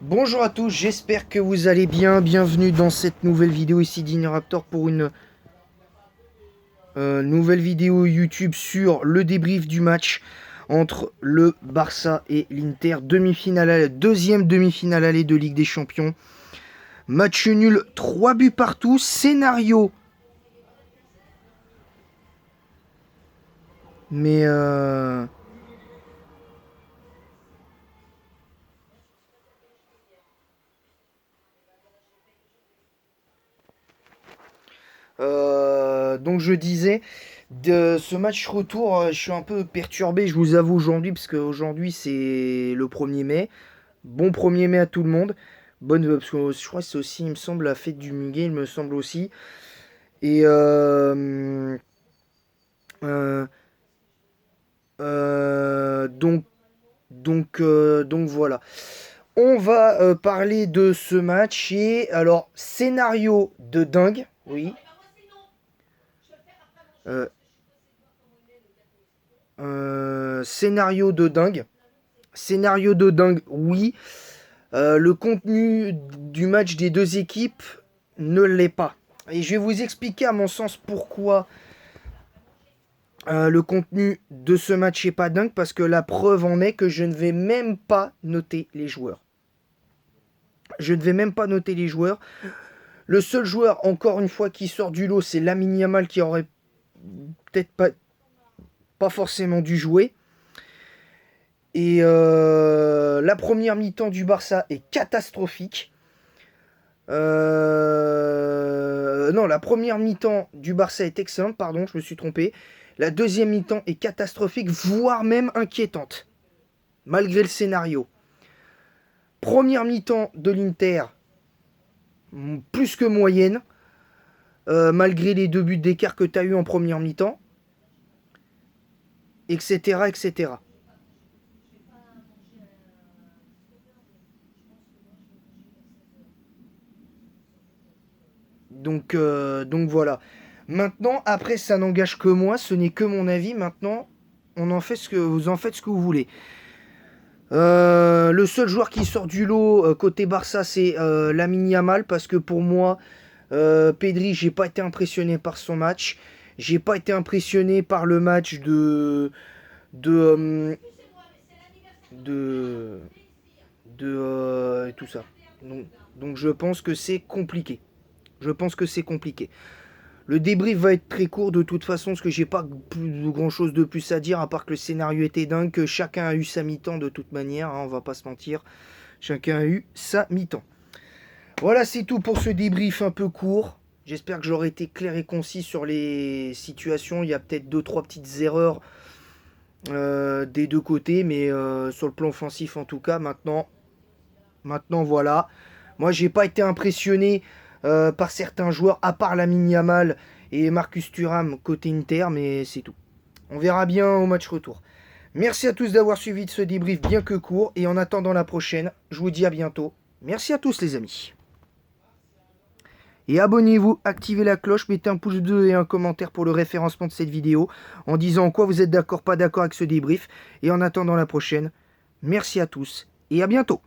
Bonjour à tous, j'espère que vous allez bien. Bienvenue dans cette nouvelle vidéo ici d'Ineraptor pour une nouvelle vidéo YouTube sur le débrief du match entre le Barça et l'Inter. Deuxième demi-finale aller de Ligue des Champions. Match nul, 3 buts partout. Scénario. Mais donc je disais, de ce match retour, je suis un peu perturbé, je vous avoue aujourd'hui, parce qu'aujourd'hui c'est le 1er mai. Bon 1er mai à tout le monde. Bonne, parce que je crois que c'est aussi, il me semble, la fête du muguet, il me semble aussi. Et euh, donc, donc voilà. On va parler de ce match et alors scénario de dingue, oui. Euh, Scénario de dingue. Scénario de dingue, oui. Le contenu du match des deux équipes ne l'est pas. Et je vais vous expliquer à mon sens pourquoi le contenu de ce match n'est pas dingue. Parce que la preuve en est que je ne vais même pas noter les joueurs. Je ne vais même pas noter les joueurs. Le seul joueur, encore une fois, qui sort du lot, c'est Lamine Yamal qui aurait peut-être pas forcément dû jouer. Et la première mi-temps du Barça est catastrophique. Non, la première mi-temps du Barça est excellente, pardon, je me suis trompé. La deuxième mi-temps est catastrophique, voire même inquiétante, malgré le scénario. Première mi-temps de l'Inter, plus que moyenne, malgré les 2 buts d'écart que tu as eu en première mi-temps, etc., etc. Donc voilà. Maintenant, après, ça n'engage que moi, ce n'est que mon avis. Maintenant, vous en faites ce que vous voulez. Le seul joueur qui sort du lot côté Barça, c'est Lamine Yamal, parce que pour moi, Pedri, j'ai pas été impressionné par son match. J'ai pas été impressionné par le match de de tout ça. Donc je pense que c'est compliqué. Je pense que c'est compliqué. Le débrief va être très court de toute façon, parce que j'ai pas grand chose de plus à dire, à part que le scénario était dingue, que chacun a eu sa mi-temps de toute manière, hein, on va pas se mentir. Chacun a eu sa mi-temps. Voilà, c'est tout pour ce débrief un peu court. J'espère que j'aurai été clair et concis sur les situations. Il y a peut-être 2-3 petites erreurs des deux côtés, mais sur le plan offensif en tout cas, maintenant voilà. Moi, j'ai pas été impressionné par certains joueurs, à part Lamine Yamal et Marcus Thuram côté Inter, mais c'est tout. On verra bien au match retour. Merci à tous d'avoir suivi ce débrief bien que court, et en attendant la prochaine, je vous dis à bientôt. Merci à tous les amis. Et abonnez-vous, activez la cloche, mettez un pouce bleu et un commentaire pour le référencement de cette vidéo, en disant en quoi vous êtes d'accord, pas d'accord avec ce débrief. Et en attendant la prochaine, merci à tous et à bientôt.